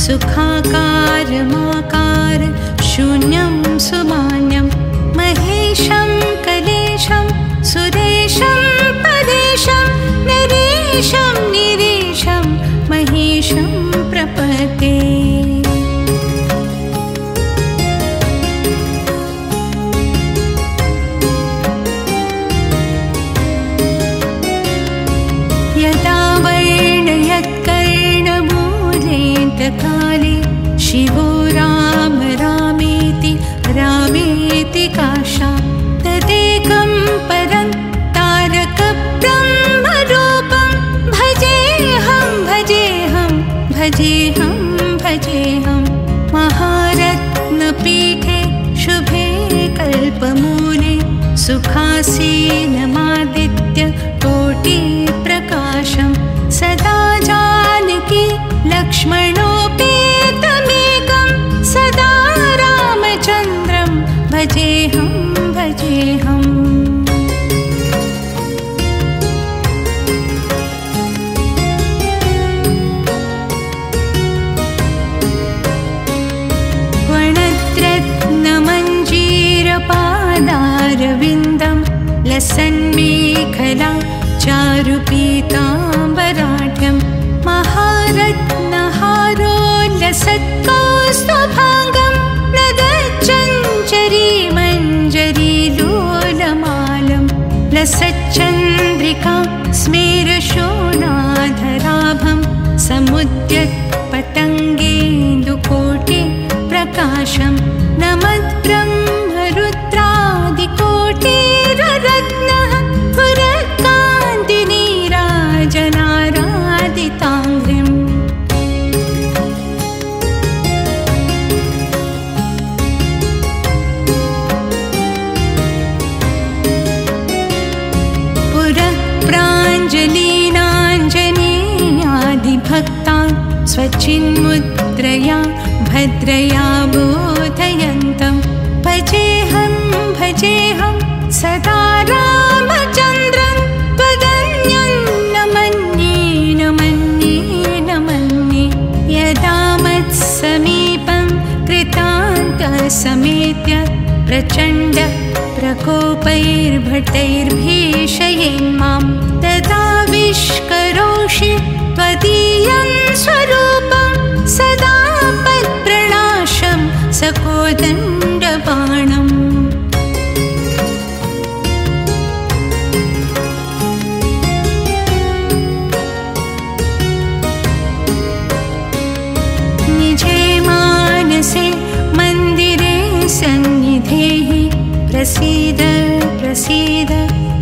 सुखाकारमाकार शून्यं सुमान्यं महेशं कलेशं सुरेशं परेशं नरेशं निरेशं महेशं प्रपद्ये। यदा वर्णयत्कर्णमूलेऽन्तकाले शिवो राम रामेति रामेति काशा तदेकं परं तारकब्रह्मरूपं भजेऽहं भजेऽहं भजेऽहं भजेऽहं महारत्नपीठे शुभे कल्पमूले सुखासीनमादित्य कोटिप्रकाशं सदा जानकी लक्ष्मणोपेतमेकं सदा रामचन्द्रं भजेऽहं भजेऽहम्। वणत्रत्नमञ्जीरपादारविन्दं लसन्मेखला चारुपीताम्बराढ्यं महारत्नहारोल्लसत्कौस्तुभाङ्गं नदच्चञ्चरीमञ्जरीलोलमालं लसच्चन्द्रिका स्मेरशोणाधराभं समुद्यत्पतङ्गेन्दुकोटि प्रकाशं नमद्ब्रह्मरुद्रादिकोटिरत्नः पुरकान्तिनीराजनारादिताङ्घ्रिम्। पुरः प्राञ्जलीनाञ्जनेयादिभक्तान् स्वचिन्मुद्रया भद्रया बोधयन्तं भजेऽहं भजेऽहं सदा रामचन्द्रं त्वदन्यं न मन्ये न मन्ये न मन्ये। यदा मत्समीपं कृतान्तसमेत्य प्रचण्ड प्रकोपैर्भटैर्भीषयेन्मां तदा विष्करोषि त्वदीयं स्वरूपं सदा पत्प्रणाशं सकोदण्डबाणम्। निजे मानसे मन्दिरे सन्निधेहि प्रसीद प्रसीद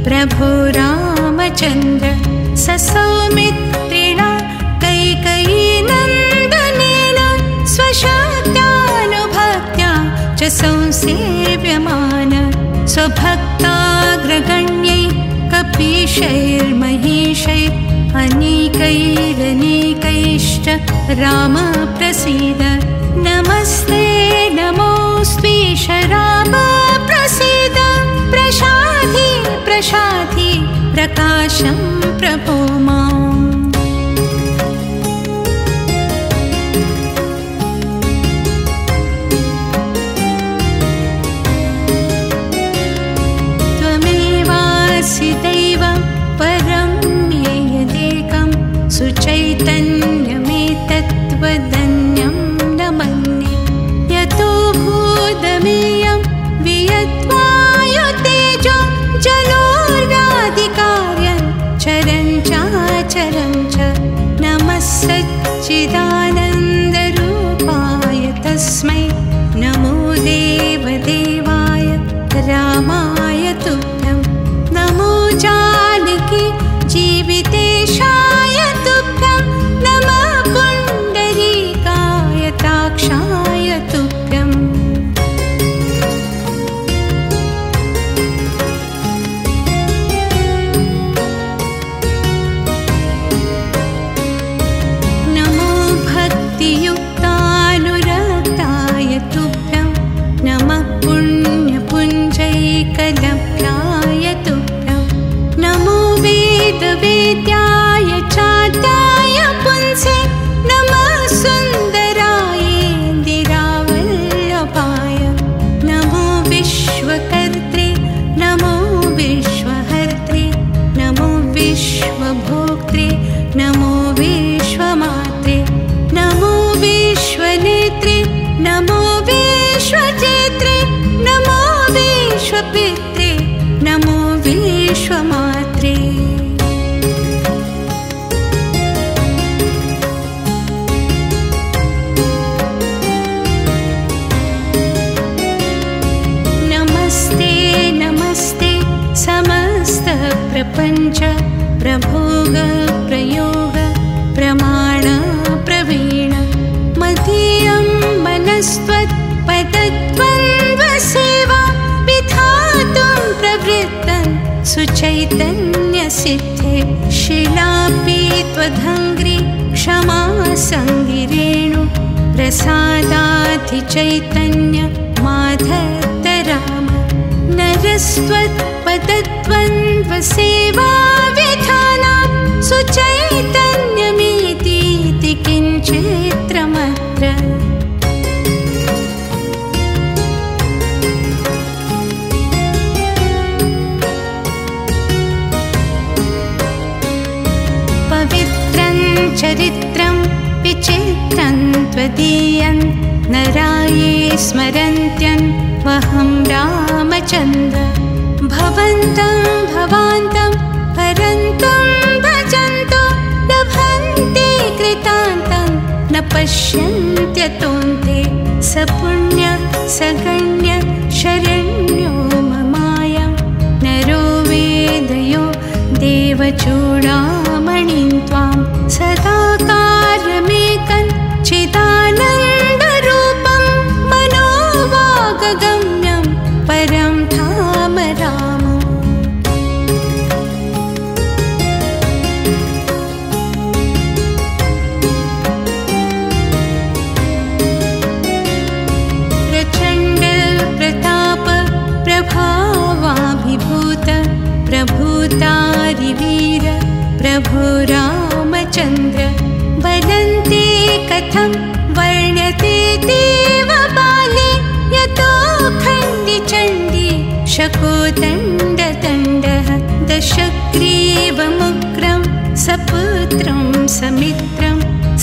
प्रभो रामचन्द्र ससौमित्रिणा कैकेयीनन्दनेन स्वशक्त्यानुभक्त्या च संसेव्यमान स्वभक्ताग्रगण्यै कपीशैर्महिषैः अनेकैरनेकैश्च राम प्रसीद नमस्ते नमोऽस्त्वीश राम प्रसीद प्रसाधि प्रसाधि प्रकाशं प्रभो माम्। त्वमेवासि दैवं परं मेयदेकं सुचैतन्यमेतत्त्वदन्यं न मन्ये। यतो भूतमेयं वियद्वायुतेजो जलोर्व्याधिकार्यं चरं चाचरं च नमः सच्चिदानन्दरूपाय तस्मै नमो देवदेवाय रामाय तुभ्यं नमो जानकी जीवितेशाय तुभ्यं नमः पुण्डरीकाय ताक्षाय तुभ्यम्। नमो भक्तियुक्तानुरक्ताय तुभ्यं नमः पुण्यपुञ्जैकलभ्याय तुभ्यं नमो वेदवेद्याय चाद्याय पुंसे नमः सुन्दराय विश्वमात्रे नमस्ते नमस्ते समस्त प्रपंच प्रभोग प्रयोग प्रमाण प्रवीण मदीयं मनस्त्वत् पदद्वन्द्वसेवा विधातुं प्रवृत्तं सुचैतन्यसिद्धे शिलापि त्वदङ्घ्रि क्षमा संगिरेणु प्रसादाधिचैतन्य माधत्तराम नरस्त्वत्पदद्वन्द्वसेवा विधानां सुचैतन्यमितीति किञ्चित्रमत्र पवित्रं चरित्रं विचित्रं त्वदीयं नराये स्मरन्त्यं वहं रामचन्द्र भवन्तं भवान्तं परन्तं भजन्तो लभन्ते कृतान्तं न पश्यन्त्यतोऽन्ते सपुण्य सगण्य शरण्यो ममायं नरो वेदयो देवचूडामणिं त्वां सदाकारमेकं चिदानन्दरूपं मनोवागगम्यं परं धाम राम प्रचण्ड प्रताप प्रभावाभिभूत प्रभूतारिवीर प्रभो रामचन्द्र वदन्ते कथं वर्ण्यते देवबाले यतो खण्डिचण्डी शकोदण्डदण्डः दशग्रीवमुग्रं सपुत्रं समित्रं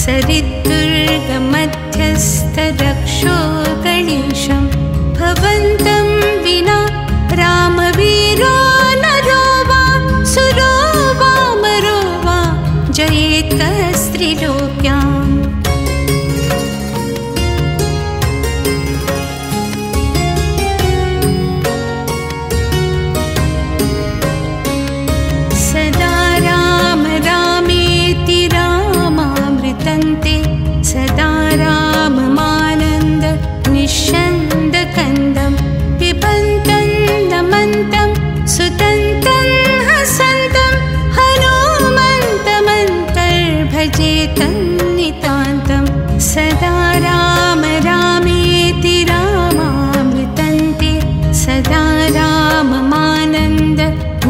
सरिद्दुर्गमध्यस्थरक्षो गणेशं भवन्तं विना रामवीरो नरो वा सुरो वा मरो वा जयेत् कस्त्रिलोक्याम् सदा राम रामेति रामामृतन्ते सदा राममानन्द निश्चन्दकन्दं पिबन्तं नमन्तं सुतन्तं हसन्तं हनुमन्तमन्तर्भजेतं नितान्तं सदा राम रामेति रामामृतन्ते सदा राममानन्द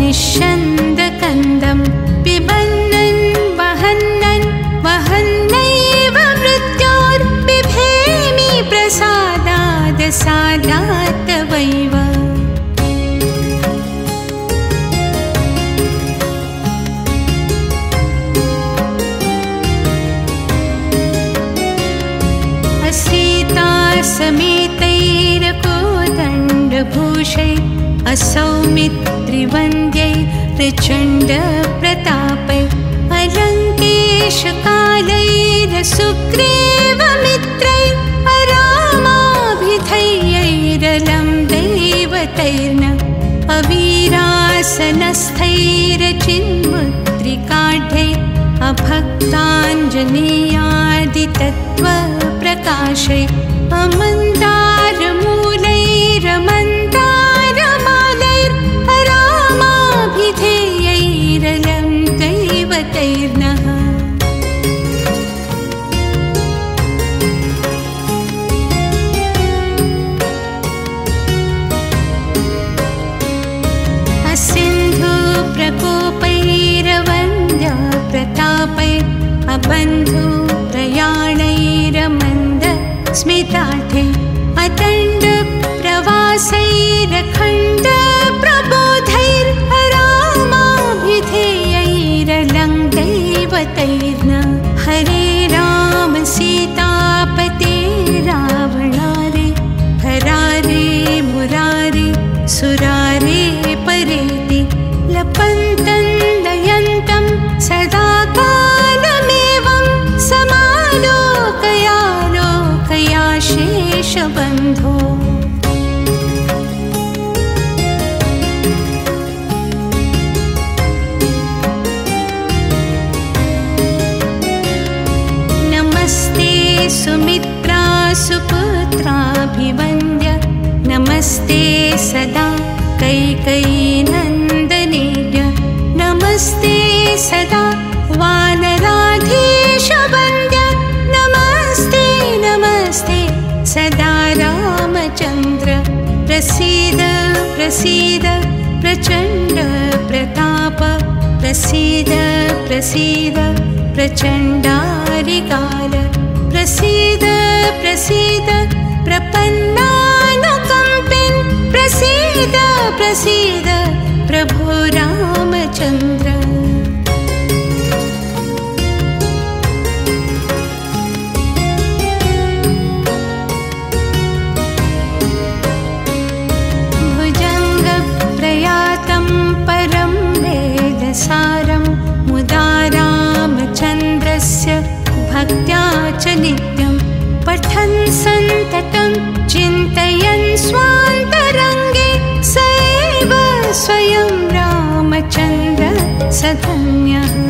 निश्चन्दकन्दं पिबन्नं वहन्नं वहन्नैव मृत्योर्बिभेमि प्रसादात् सादात् वैव सीता समेतैरकोदण्डभूषै असौमित्रिवन्द्यै प्रचण्डप्रतापै अलङ्केशकालैरसुग्रीवमित्रै अरामाभिधैर्यैरलं दैवतैर्न अवीरासनस्थैरचिन्मुद्रिकाढ्यै अभक्ताञ्जनेयादितत्त्वप्रकाशै अमन्दारमूलैरमन्दारमालैररामाभिधेयैरलं दैवतैर्नः असिन्धुप्रकोपैरवन्द्यप्रतापै अबन्धुप्रयाणैरमन्द स्मिताढ्यै अदण्डप्रवासैरखण्डप्रबोधैररामाभिधेयैरलं दैवतैर्न हरे राम सीतापते रावणारे हरारे मुरारे सुरारे परेति लपन् देशबन्धो नमस्ते सुमित्रा सुपुत्राभिवन्द्य नमस्ते सदा कैकेयीनन्दनेय नमस्ते सदा वानराधीशवन्द्य नमस्ते नमस्ते सदा रामचन्द्र प्रसीद प्रसीद प्रचण्ड प्रताप प्रसीद प्रसीद प्रचण्डारिकाल प्रसीद प्रसीद प्रपन्नानुकम्पिन् प्रसीद प्रसीद प्रभो रामचन्द्र भुजङ्गप्रयातं परं वेदसारं मुदा रामचन्द्रस्य भक्त्या च नित्यं पठन् सन्ततं चिन्तयन् स्वान्तरङ्गे स एव स्वयं रामचन्द्र स धन्यः।